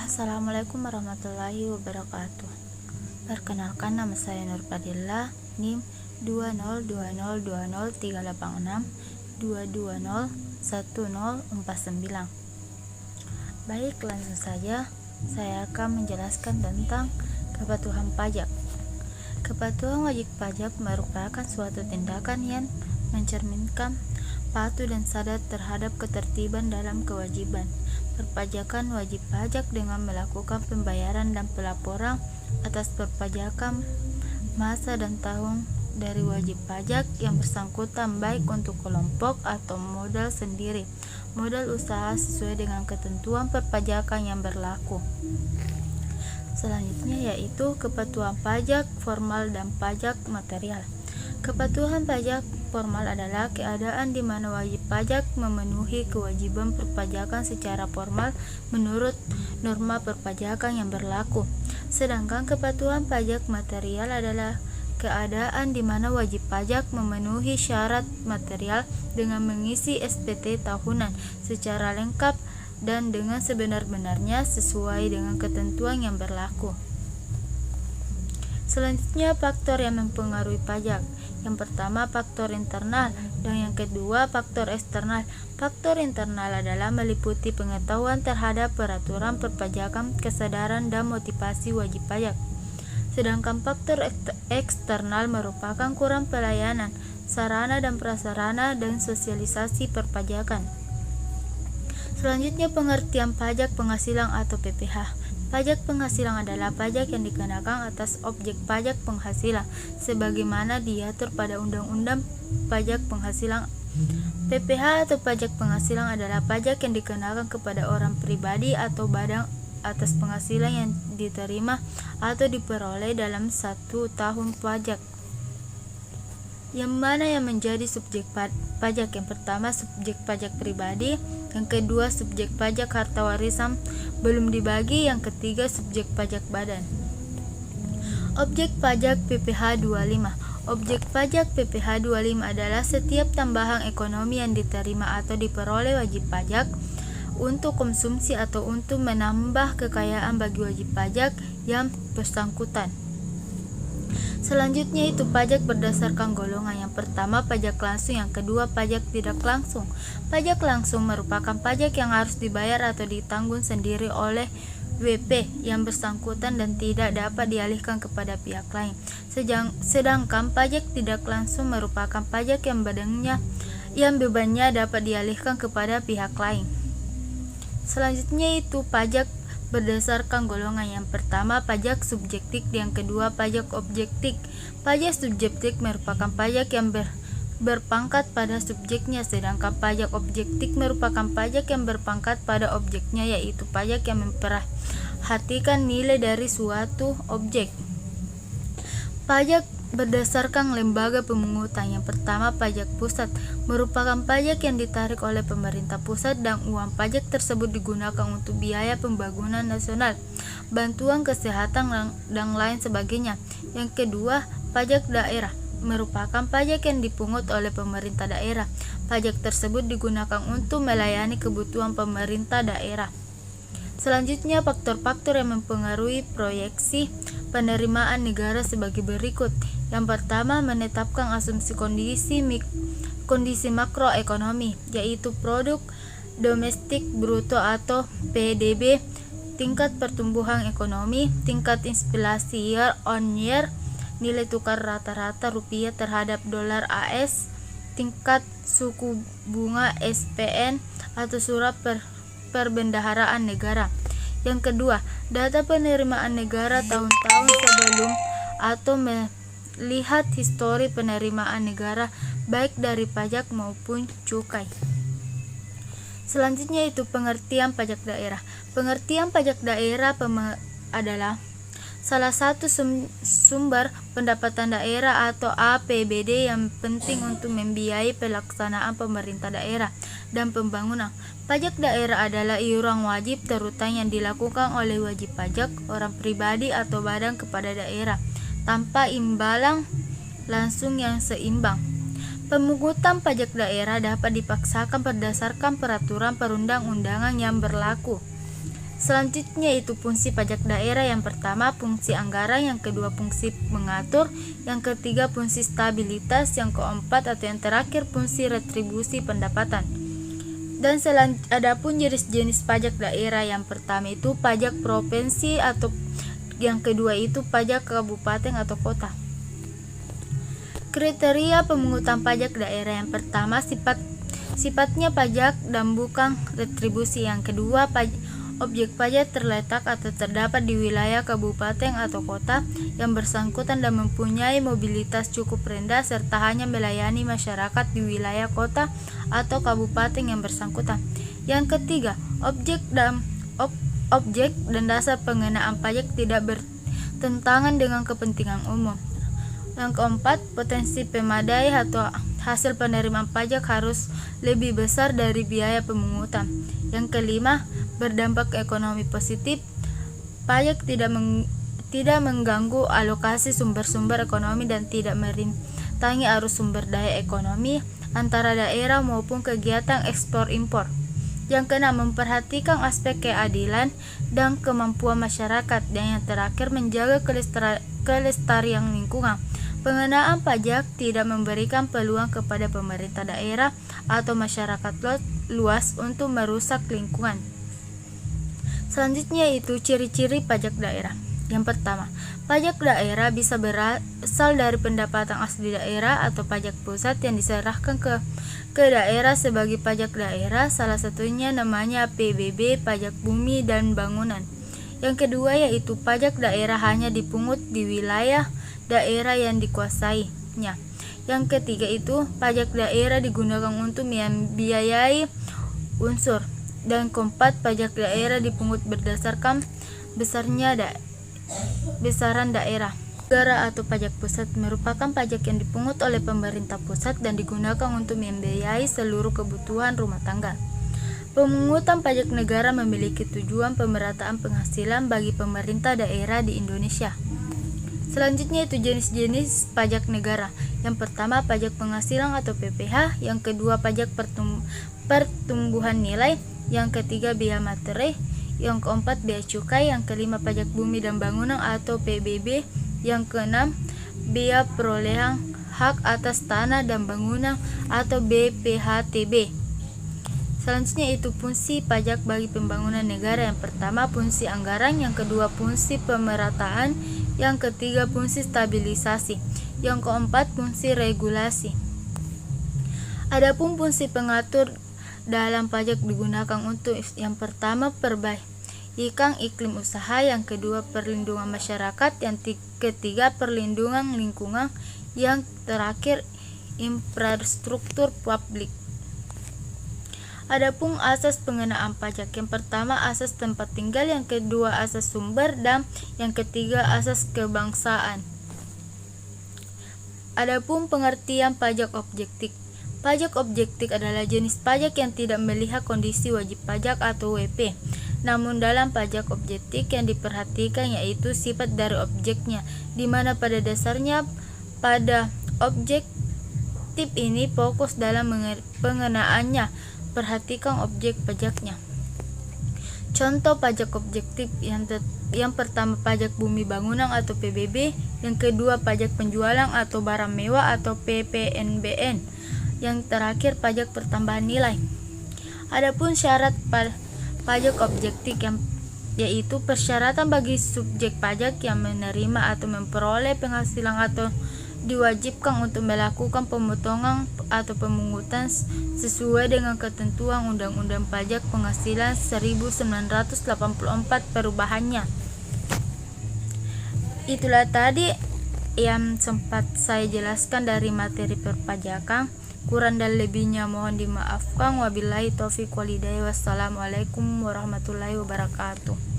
Assalamualaikum warahmatullahi wabarakatuh. Perkenalkan, nama saya Nur Fadillah, NIM 202038622011049. Baik, langsung saja saya akan menjelaskan tentang kepatuhan pajak. Kepatuhan wajib pajak merupakan suatu tindakan yang mencerminkan patuh dan sadar terhadap ketertiban dalam kewajiban perpajakan wajib pajak dengan melakukan pembayaran dan pelaporan atas perpajakan masa dan tahun dari wajib pajak yang bersangkutan, baik untuk kelompok atau modal sendiri, modal usaha sesuai dengan ketentuan perpajakan yang berlaku. Selanjutnya yaitu kepatuhan pajak formal dan pajak material. Kepatuhan pajak formal adalah keadaan di mana wajib pajak memenuhi kewajiban perpajakan secara formal menurut norma perpajakan yang berlaku. Sedangkan kepatuhan pajak material adalah keadaan di mana wajib pajak memenuhi syarat material dengan mengisi SPT tahunan secara lengkap dan dengan sebenar-benarnya sesuai dengan ketentuan yang berlaku. Selanjutnya, faktor yang mempengaruhi pajak. Yang pertama, faktor internal, dan yang kedua, faktor eksternal. Faktor internal adalah meliputi pengetahuan terhadap peraturan perpajakan, kesadaran dan motivasi wajib pajak. Sedangkan faktor eksternal merupakan kurang pelayanan, sarana dan prasarana dan sosialisasi perpajakan. Selanjutnya, pengertian pajak penghasilan atau PPh. Pajak penghasilan adalah pajak yang dikenakan atas objek pajak penghasilan sebagaimana diatur pada Undang-Undang Pajak Penghasilan. PPh atau pajak penghasilan adalah pajak yang dikenakan kepada orang pribadi atau badan atas penghasilan yang diterima atau diperoleh dalam 1 tahun pajak. Yang mana yang menjadi subjek pajak? Yang pertama, subjek pajak pribadi, yang kedua subjek pajak harta warisan belum dibagi, yang ketiga subjek pajak badan. Objek pajak PPh 25. Objek pajak PPh 25 adalah setiap tambahan ekonomi yang diterima atau diperoleh wajib pajak untuk konsumsi atau untuk menambah kekayaan bagi wajib pajak yang bersangkutan. Selanjutnya itu pajak berdasarkan golongan. Yang pertama, pajak langsung, yang kedua pajak tidak langsung. Pajak langsung merupakan pajak yang harus dibayar atau ditanggung sendiri oleh WP yang bersangkutan dan tidak dapat dialihkan kepada pihak lain. Sedangkan pajak tidak langsung merupakan pajak yang bebannya dapat dialihkan kepada pihak lain. Selanjutnya itu pajak berdasarkan golongan. Yang pertama, pajak subjektif, yang kedua pajak objektif. Pajak subjektif merupakan pajak yang berpangkat pada subjeknya, sedangkan pajak objektif merupakan pajak yang berpangkat pada objeknya, yaitu pajak yang memperhatikan nilai dari suatu objek. Pajak berdasarkan lembaga pemungutan. Yang pertama, pajak pusat merupakan pajak yang ditarik oleh pemerintah pusat dan uang pajak tersebut digunakan untuk biaya pembangunan nasional, bantuan kesehatan dan lain sebagainya. Yang kedua, pajak daerah merupakan pajak yang dipungut oleh pemerintah daerah. Pajak tersebut digunakan untuk melayani kebutuhan pemerintah daerah. Selanjutnya, faktor-faktor yang mempengaruhi proyeksi penerimaan negara sebagai berikut. Yang pertama, menetapkan asumsi kondisi makroekonomi, yaitu produk domestik bruto atau PDB, tingkat pertumbuhan ekonomi, tingkat inflasi year on year, nilai tukar rata-rata rupiah terhadap dolar AS, tingkat suku bunga SPN atau surat perbendaharaan negara. Yang kedua, data penerimaan negara tahun-tahun sebelum atau melihat histori penerimaan negara baik dari pajak maupun cukai. Selanjutnya itu pengertian pajak daerah. Pengertian pajak daerah adalah salah satu sumber pendapatan daerah atau APBD yang penting untuk membiayai pelaksanaan pemerintah daerah dan pembangunan. Pajak daerah adalah iuran wajib terutama yang dilakukan oleh wajib pajak, orang pribadi atau badan kepada daerah tanpa imbalan langsung yang seimbang. Pemungutan pajak daerah dapat dipaksakan berdasarkan peraturan perundang-undangan yang berlaku. Selanjutnya itu fungsi pajak daerah. Yang pertama fungsi anggaran, yang kedua fungsi mengatur, yang ketiga fungsi stabilitas, yang keempat atau yang terakhir fungsi retribusi pendapatan. Dan adapun jenis-jenis pajak daerah, yang pertama itu pajak provinsi atau yang kedua itu pajak kabupaten atau kota. Kriteria pemungutan pajak daerah. Yang pertama sifatnya pajak dan bukan retribusi. Yang kedua objek pajak terletak atau terdapat di wilayah kabupaten atau kota yang bersangkutan dan mempunyai mobilitas cukup rendah serta hanya melayani masyarakat di wilayah kota atau kabupaten yang bersangkutan. Yang ketiga, objek dan dasar pengenaan pajak tidak bertentangan dengan kepentingan umum. Yang keempat, potensi pemadai atau hasil penerimaan pajak harus lebih besar dari biaya pemungutan. Yang kelima, berdampak ekonomi positif. Pajak tidak mengganggu alokasi sumber-sumber ekonomi dan tidak merintangi arus sumber daya ekonomi antara daerah maupun kegiatan ekspor-impor. Yang keenam, memperhatikan aspek keadilan dan kemampuan masyarakat. Dan yang terakhir, menjaga kelestarian lingkungan. Pengenaan pajak tidak memberikan peluang kepada pemerintah daerah atau masyarakat luas untuk merusak lingkungan. Selanjutnya itu ciri-ciri pajak daerah. Yang pertama, pajak daerah bisa berasal dari pendapatan asli daerah atau pajak pusat yang diserahkan ke daerah sebagai pajak daerah. Salah satunya namanya PBB, pajak bumi dan bangunan. Yang kedua yaitu pajak daerah hanya dipungut di wilayah daerah yang dikuasainya. Yang ketiga itu pajak daerah digunakan untuk membiayai unsur. Dan keempat, pajak daerah dipungut berdasarkan besaran daerah. Negara atau pajak pusat merupakan pajak yang dipungut oleh pemerintah pusat dan digunakan untuk membiayai seluruh kebutuhan rumah tangga. Pemungutan pajak negara memiliki tujuan pemerataan penghasilan bagi pemerintah daerah di Indonesia. Selanjutnya itu jenis-jenis pajak negara. Yang pertama pajak penghasilan atau PPH, yang kedua pajak pertumbuhan nilai, yang ketiga biaya materi, yang keempat biaya cukai, yang kelima pajak bumi dan bangunan atau PBB, yang keenam biaya perolehan hak atas tanah dan bangunan atau BPHTB. Selanjutnya itu fungsi pajak bagi pembangunan negara. Yang pertama fungsi anggaran, yang kedua fungsi pemerataan, yang ketiga fungsi stabilisasi, yang keempat fungsi regulasi. Adapun fungsi pengatur dalam pajak digunakan untuk yang pertama perbaikan iklim usaha, yang kedua perlindungan masyarakat, yang ketiga perlindungan lingkungan, yang terakhir infrastruktur publik. Adapun asas pengenaan pajak, yang pertama asas tempat tinggal, yang kedua asas sumber, dan yang ketiga asas kebangsaan. Adapun pengertian pajak objektif. Pajak objektif adalah jenis pajak yang tidak melihat kondisi wajib pajak atau WP. Namun dalam pajak objektif yang diperhatikan yaitu sifat dari objeknya, di mana pada dasarnya pada objektif ini fokus dalam pengenaannya. Perhatikan objek pajaknya. Contoh pajak objektif yang pertama pajak bumi bangunan atau PBB, yang kedua pajak penjualan atau barang mewah atau PPNBN, yang terakhir pajak pertambahan nilai. Adapun syarat pajak objektif yaitu persyaratan bagi subjek pajak yang menerima atau memperoleh penghasilan atau diwajibkan untuk melakukan pemotongan atau pemungutan sesuai dengan ketentuan Undang-Undang Pajak Penghasilan 1984 perubahannya. Itulah tadi yang sempat saya jelaskan dari materi perpajakan. Kurang dan lebihnya mohon dimaafkan. Wabillahi taufiq walhidayah. Wassalamualaikum warahmatullahi wabarakatuh.